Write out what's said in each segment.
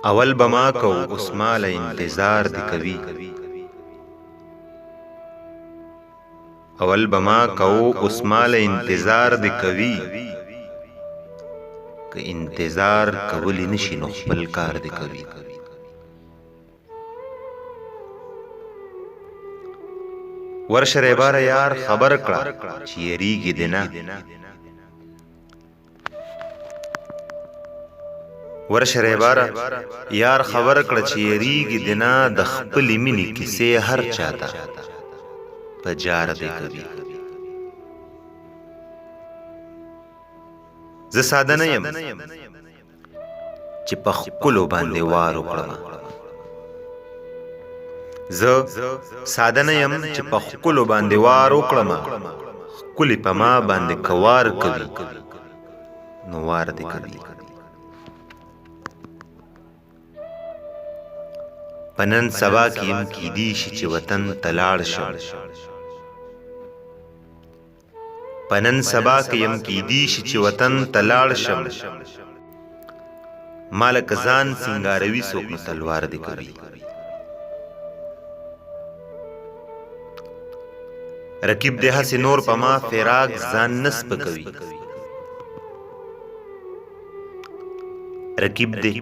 اول بما کو اوس مال انتظار دی کوي اول بما کو اوس مال انتظار دی کوي که انتظار کولی نشي نو خپل کار دی کوي ورشه ریباره یار خبر کړه چې یریږي دې نه ورشه ریباره یار خبر کړه چې یریږي دې نه د خپلې مینې کیسې هر چاته په جار دی کوي زه ساده نه یم چې په ښکلو باندې وار وکړم زه ساده نه یم چې په ښکلو باندې وار وکړم ښکلې په ما باندې که وار کوي نو وار دې کوي په نن سبا کې یم کیدی شي چې وطن ته لاړ شم په نن سبا کې یم کیدی شي چې وطن ته لاړ شم ما لکه ځان سینګاروي څوک نو تلوار دې کوي رقیب دې هسې نور په ما فراق ځان نه سپکوي رقیب دې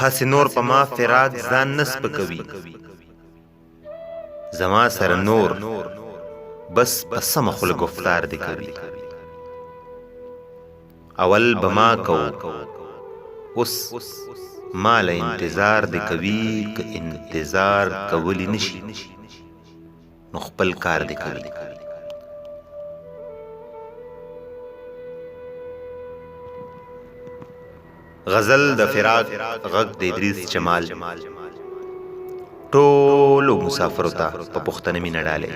هسې نور په ما فراق ځان نه سپکوي زما سره نور بس په سمه خوله گفتار دی کوي اول بما کو اوس مال انتظار دی کوي که انتظار کولی نشي نو خپل کار دی کوي غزل د فراق غږ د ادریس جمال ټولو مسافرو ته په پښتنه مینه ډالې